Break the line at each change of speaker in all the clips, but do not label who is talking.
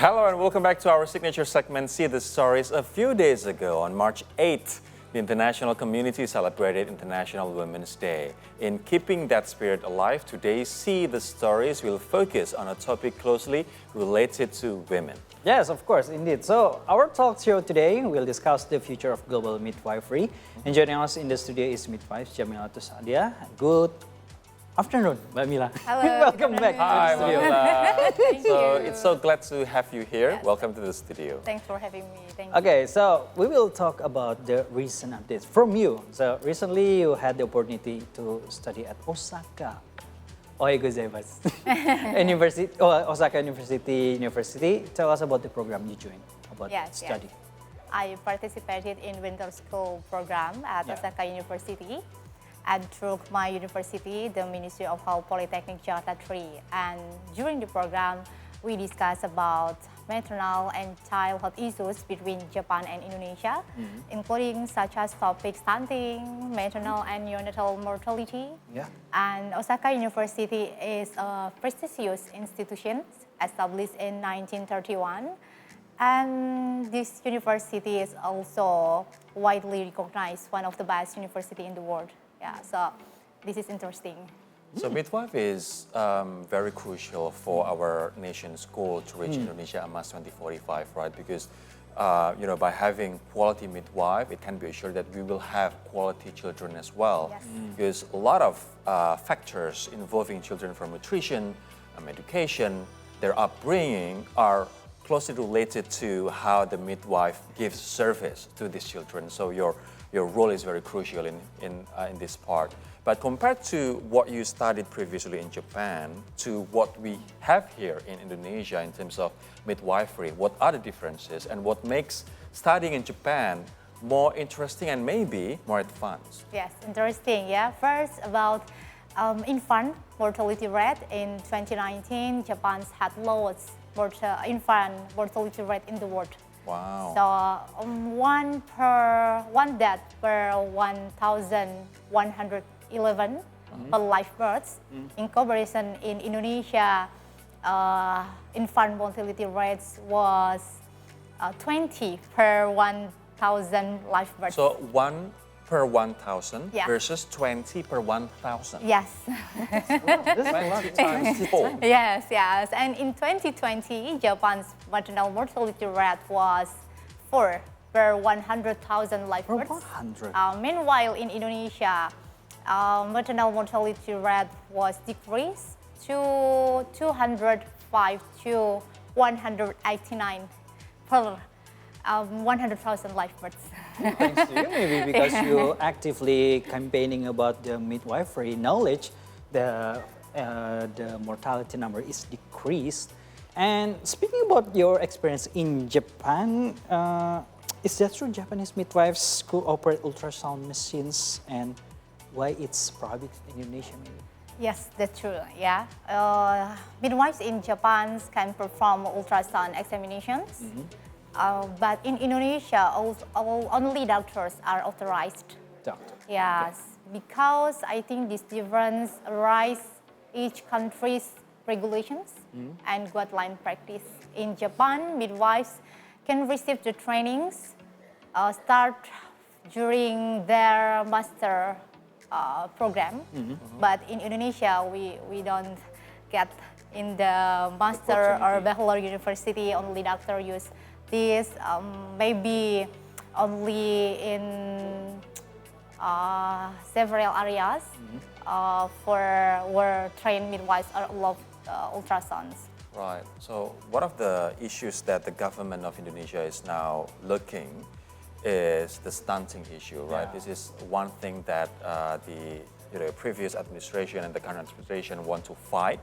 Hello and welcome back to our signature segment, See the Stories. A few days ago, on March 8th, the international community celebrated International Women's Day. In keeping that spirit alive, today, See the Stories will focus on a topic closely related to women.
Yes, of course, indeed. So our talk show today will discuss the future of global midwifery. And joining us in the studio is midwife Jamilatus Sa'diyah. Good afternoon, Mbak Mila.
Hello.
Welcome back
Hi,
to the studio.
Mamila. It's so glad to have you here.
Yes.
Welcome to the studio.
Thanks for having me. Thank you.
Okay, so we will talk about the recent updates from you. So recently you had the opportunity to study at Osaka. Osaka University. Tell us about the program you joined, about study.
Yes. I participated in winter school program at Osaka University. And through my university, the Ministry of Health Polytechnic Jakarta III. And during the program, we discussed about maternal and child health issues between Japan and Indonesia, including such as topics stunting, maternal and neonatal mortality.
Yeah.
And Osaka University is a prestigious institution established in 1931. And this university is also widely recognized, one of the best universities in the world. Yeah, so this is interesting.
So midwife is very crucial for our nation's goal to reach Indonesia Emas 2045, right? Because by having quality midwife, it can be assured that we will have quality children as well.
Yes.
Because a lot of factors involving children from nutrition, education, their upbringing are closely related to how the midwife gives service to these children. So your role is very crucial in this part. But compared to what you studied previously in Japan to what we have here in Indonesia in terms of midwifery, what are the differences and what makes studying in Japan more interesting and maybe more advanced?
Yes, interesting. Yeah, first about infant mortality rate in 2019, Japan had lowest infant mortality rate in the world.
Wow.
So one death per 1,111 per live births. In comparison, in Indonesia, infant mortality rates was 20 per 1,000 live births.
So 1 per 1,000
Yeah.
versus 20 per 1,000.
Yes.
Times 4.
Yes. And in 2020, Japan's maternal mortality rate was 4 per 100,000 live births.
100.
Meanwhile, in Indonesia, maternal mortality rate was decreased to 205 to 189 per 100,000 live births.
Thanks to you, maybe because you actively campaigning about the midwifery knowledge, the mortality number is decreased. And speaking about your experience in Japan, is that true? Japanese midwives could operate ultrasound machines, and why it's prohibited in Indonesia, maybe?
Yes, that's true. Yeah, midwives in Japan can perform ultrasound examinations. But in Indonesia, only doctors are authorized.
Doctor.
Yes, because I think this difference arises each country's regulations and guideline practice. In Japan, midwives can receive the trainings start during their master program. But in Indonesia, we don't get in the master or bachelor university. Only doctor use this maybe only in several areas for where trained midwives are allowed ultrasounds.
Right. So one of the issues that the government of Indonesia is now looking is the stunting issue, right?
Yeah.
This is one thing that the previous administration and the current administration want to fight.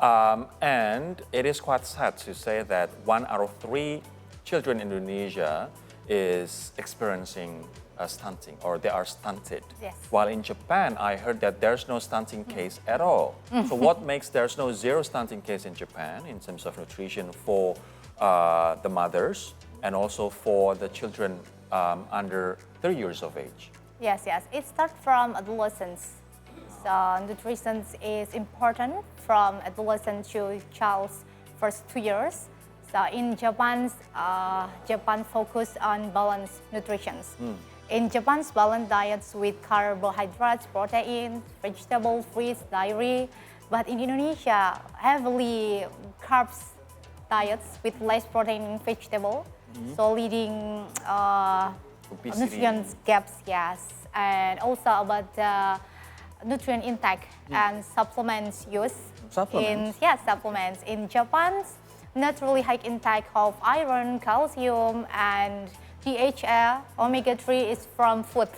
And it is quite sad to say that 1 out of 3 children in Indonesia is experiencing stunting, or they are stunted.
Yes.
While in Japan, I heard that there's no stunting case at all. So what makes there's no zero stunting case in Japan in terms of nutrition for the mothers and also for the children under 3 years of age?
Yes. It starts from adolescence. So nutrition is important from adolescent to child's first 2 years. So in Japan focus on balanced nutrition. In Japan's balanced diets with carbohydrates, protein, vegetables, fruits, dairy. But in Indonesia, heavily carbs diets with less protein and vegetable. So leading
Obesity.
nutrient gaps, yes. And also about the nutrient intake and supplements use.
Supplements?
Supplements. In Japan, naturally high intake of iron, calcium, and DHA, omega-3 is from food.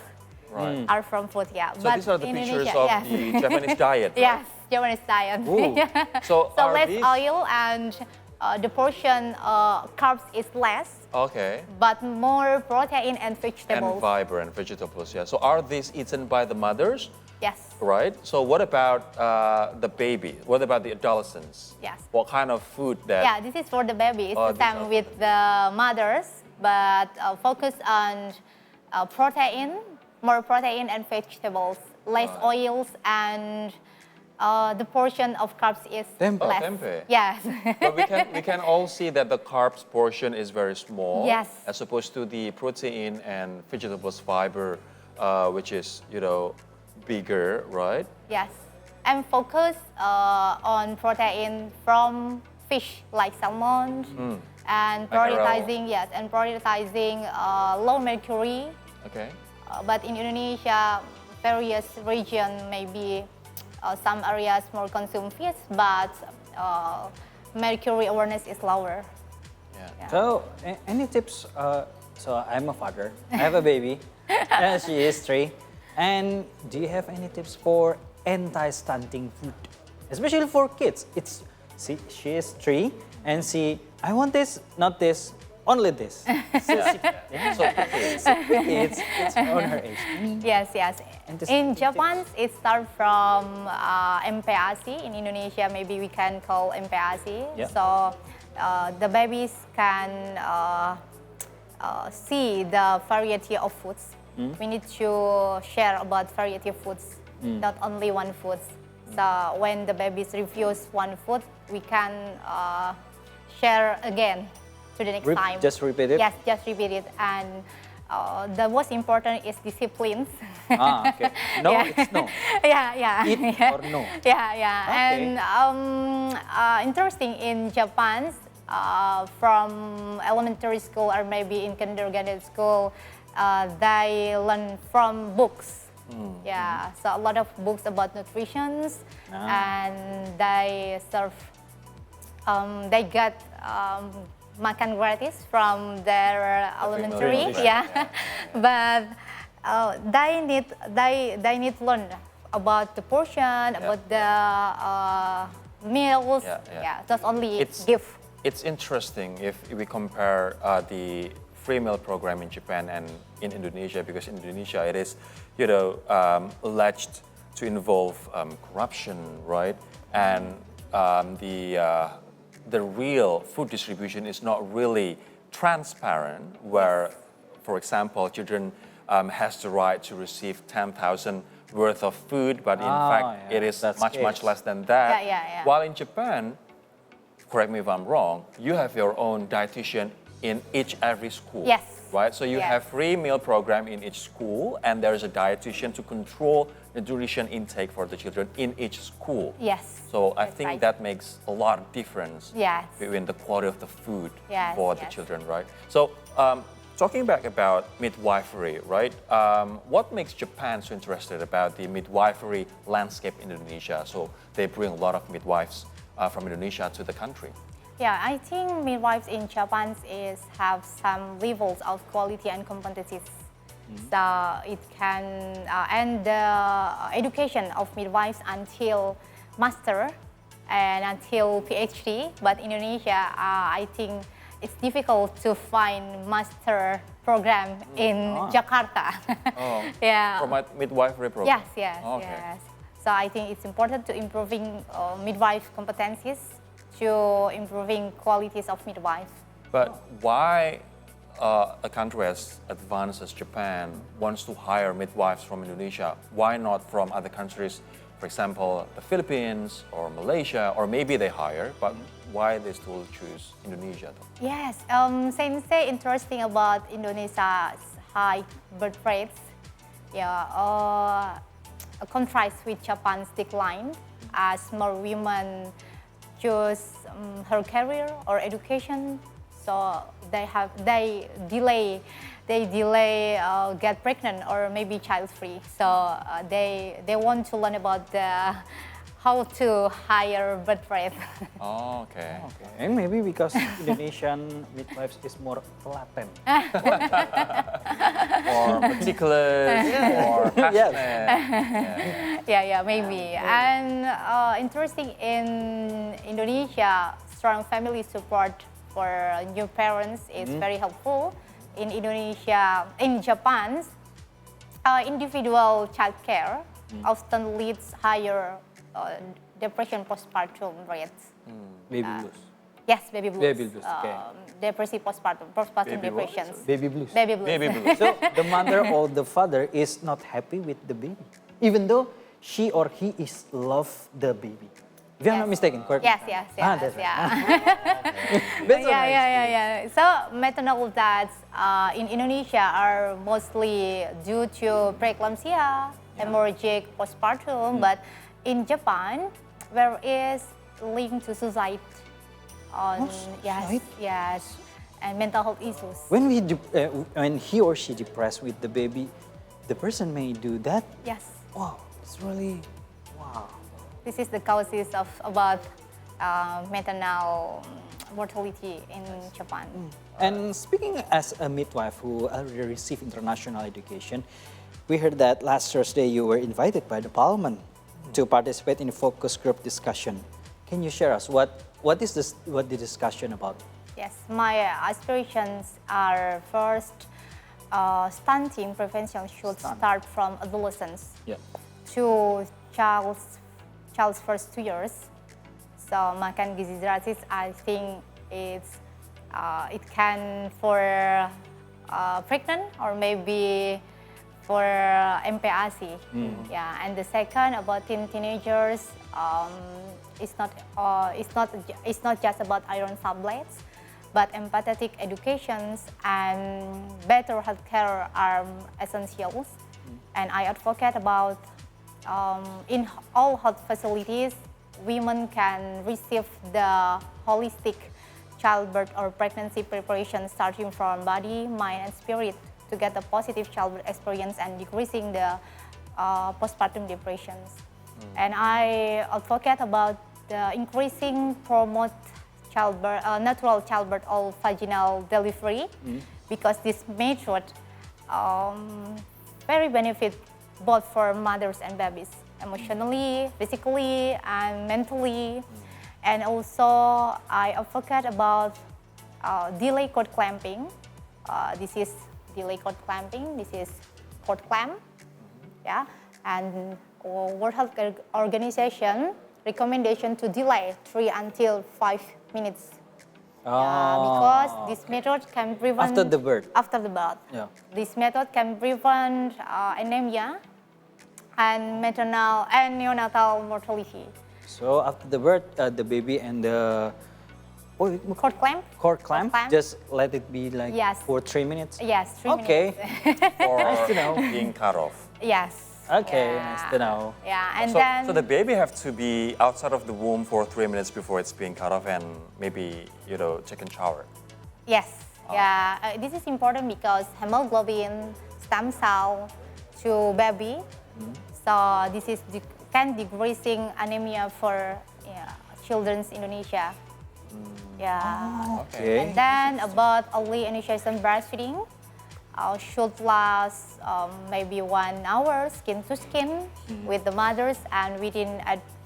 Right.
Are from food, yeah.
So these are the pictures of
yes.
the Japanese diet, right?
Yes, Japanese diet.
Ooh. So
So
are
less
these...
oil and the portion carbs is less,
Okay.
but more protein and
And
vegetables.
fiber and vegetables, yeah. So are these eaten by the mothers,
Yes.
right? So what about the baby? What about the adolescents?
Yes.
What kind of food that...
Yeah, this is for the baby. It's
Oh,
the
these are
same with the mothers, but focus on protein, more protein and vegetables, less oils, and the portion of carbs is
Tempe.
less.
Tempe.
Yes.
But we can all see that the carbs portion is very small,
Yes.
as opposed to the protein and vegetables fiber, which is bigger, right?
Yes. And focus on protein from fish like salmon and prioritizing low mercury.
Okay.
But in Indonesia, various region maybe some areas more consume fish, but mercury awareness is lower.
Yeah.
So, any tips? So, I'm a father. I have a baby. And she is 3. And do you have any tips for anti-stunting food, especially for kids? She is 3, and I want this, not this, only this. So it's on her age.
Yes.
And this-
In Japan, it starts from MPASI. In Indonesia, maybe we can call MPASI.
Yeah.
So the babies can see the variety of foods. We need to share about variety of foods, not only one food. So when the babies refuse one food, we can share again to the next time.
Just repeat it?
Yes, just repeat it. And the most important is disciplines.
Okay. No,
Yeah.
it's no.
Yeah.
Eat or no.
Yeah.
Okay.
And interesting in Japan, from elementary school or maybe in kindergarten school, they learn from books. Yeah, so a lot of books about nutrition, and they get makan gratis from their elementary.
Right.
Yeah, but they need to learn about the portion, about the meals.
Yeah.
Just only
It's-
give.
It's interesting if we compare the free meal program in Japan and in Indonesia, because in Indonesia it is, alleged to involve corruption, right? And the real food distribution is not really transparent, where, for example, children has the right to receive 10,000 worth of food, but in fact it is
That's
much
case.
less than that.
Yeah.
While in Japan, correct me if I'm wrong, you have your own dietitian in every school.
Yes.
Right? So you
Yes.
have free meal program in each school, and there is a dietitian to control the nutrition intake for the children in each school.
Yes.
So I
That's
think
right.
that makes a lot of difference
Yes.
between the quality of the food
Yes,
for the
yes.
children, right? So talking back about midwifery, right? What makes Japan so interested about the midwifery landscape in Indonesia? So they bring a lot of midwives from Indonesia to the country.
Yeah, I think midwives in Japan have some levels of quality and competencies. So it can and the education of midwives until master and until PhD. But in Indonesia, I think it's difficult to find master program in Jakarta.
Oh,
Yeah.
from a midwifery program?
Yes.
Okay.
So I think it's important to improving midwife competencies, to improving qualities of midwife.
But why a country as advanced as Japan wants to hire midwives from Indonesia? Why not from other countries For example, the Philippines or Malaysia, or maybe they hire, but why they still choose Indonesia though?
Yes, Sensei, interesting about Indonesia's high birth rates. Yeah, a contrast with Japan's decline, as more women choose her career or education, so they delay get pregnant or maybe child free. So they want to learn about how to higher birth rate.
Oh, okay.
Okay, maybe because Indonesian midwives is more telaten.
Or meticulous, or passionate.
Yeah, maybe. And interesting in Indonesia, strong family support for new parents is very helpful. In Indonesia, in Japan, individual childcare often leads higher depression postpartum rates.
Baby blues.
Yes, baby blues.
Baby blues, okay.
Depressive postpartum
Baby what?
depressions.
Baby blues.
Baby blues.
Baby blues.
So the mother or the father is not happy with the baby, even though she or he is love the baby. If I'm not mistaken, correct?
Yes,
that's
yeah.
That's so nice.
Yeah. So maternal deaths in Indonesia are mostly due to preeclampsia, hemorrhagic postpartum, but in Japan, there is linked to suicide.
Suicide?
Yes, and mental health issues.
When when he or she depressed with the baby, the person may do that.
Yes,
Wow, it's really wow.
this is the causes of about maternal mortality in Japan.
And speaking as a midwife who already received international education, we heard that last Thursday you were invited by the Parliament to participate in a focus group discussion. Can you share us what the discussion about?
Yes, my aspirations are first, stunting prevention should start from adolescence
Yeah.
to child's first 2 years. So makan gizi gratis, I think it can for pregnant or maybe for MPASI. Yeah, and the second about teenagers, it's not just about iron tablets, but empathetic educations and better healthcare are essentials. And I advocate about in all health facilities, women can receive the holistic childbirth or pregnancy preparation starting from body, mind, and spirit to get a positive childbirth experience and decreasing the postpartum depressions. And I advocate about the increasing promote childbirth, natural childbirth or vaginal delivery, because this method very benefit both for mothers and babies, emotionally, physically, and mentally. And also, I advocate about delay cord clamping. This is delay cord clamping. This is cord clamp. Yeah, and World Health Organization recommendation to delay 3 until 5 minutes. Because this method can prevent
After the birth.
After the birth.
Yeah.
This method can prevent anemia and maternal and neonatal mortality.
So after the birth, the baby and the
Cord clamp?
cord clamp,
clamp.
just let it be like
Yes.
for 3 minutes.
Yes, 3
Okay.
minutes.
Or
Nice to know.
being cut off.
Yes.
Okay,
Yeah.
nice to know.
Yeah, and
So,
then
so the baby have to be outside of the womb for 3 minutes before it's being cut off and maybe, take a shower.
yes, yeah. This is important because hemoglobin stem cell to baby. So this is can decreasing anemia for children's Indonesia. Yeah.
Okay.
And then about early initiation breastfeeding, should last maybe 1 hour skin to skin with the mothers, and within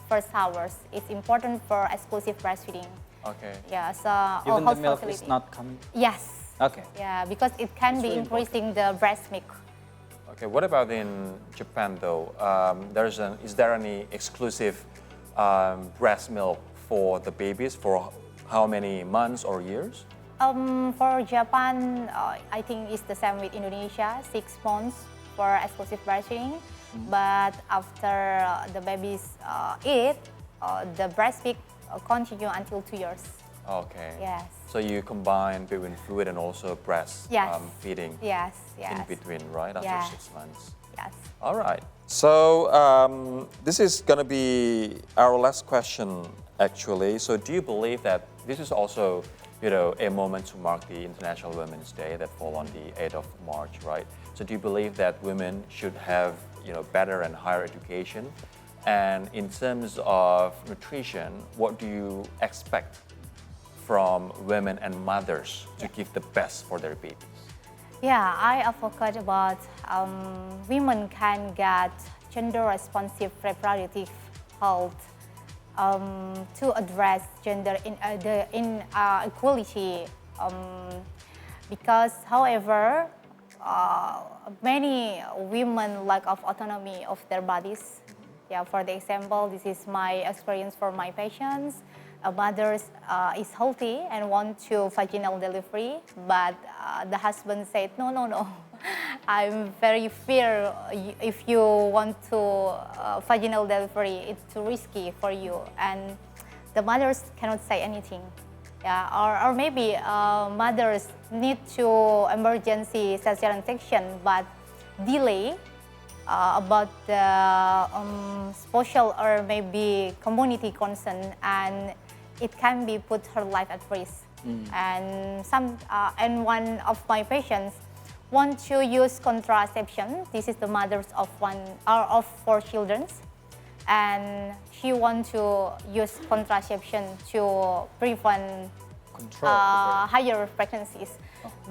first hours. It's important for exclusive breastfeeding.
Okay.
Yeah, so
Even the milk
fertility.
is not coming.
Yes.
Okay.
Yeah, because it can be
really
increasing the breast milk.
Okay. What about in Japan though? Is there any exclusive breast milk for the babies for how many months or years?
For Japan, I think it's the same with Indonesia, 6 months for exclusive breastfeeding. But after the babies eat, the breastfeed continue until 2 years.
Okay.
Yes.
So you combine between fluid and also breast
Yes.
feeding
Yes,
in
yes.
between, right? After
Yeah.
6 months.
Yes.
All right. So this is going to be our last question, actually. So do you believe that this is also, a moment to mark the International Women's Day that fall on the 8th of March, right? So do you believe that women should have, better and higher education? And in terms of nutrition, what do you expect from women and mothers to give the best for their babies?
Yeah, I advocate about women can get gender-responsive reproductive health to address gender inequality. Because, however, many women lack of autonomy of their bodies. Yeah, for the example, this is my experience for my patients. A mother is healthy and want to vaginal delivery, but the husband said, no, I'm very fear if you want to vaginal delivery, it's too risky for you. And the mothers cannot say anything. Yeah, or maybe mothers need to emergency cesarean section, but delay about the social or maybe community concern, and it can be put her life at risk. And one of my patients want to use contraception. This is the mothers of 4 children, and she want to use contraception to prevent higher pregnancies.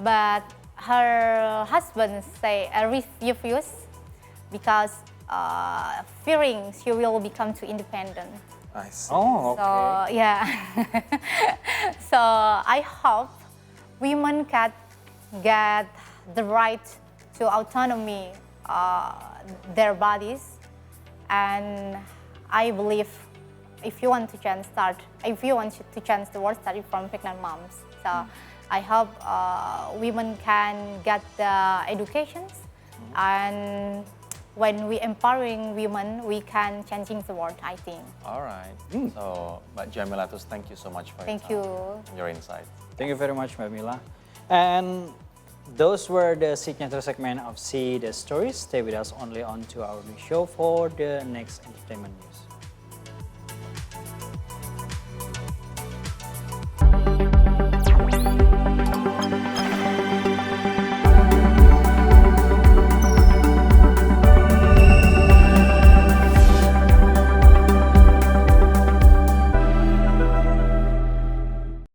But her husband say refuse because fearing she will become too independent.
I see.
Oh, okay.
So yeah, so I hope women can get the right to autonomy their bodies, and I believe if you want to change the world, start from pregnant moms. So I hope women can get the educations, and when we empowering women, we can changing the world, I think.
All right. So, but Jamilatus, thank you so much for
Thank
your
you.
time and your insight.
Thank you very much, Mbak Mila. And those were the signature segment of See the Stories. Stay with us only on to our new show for the next entertainment news.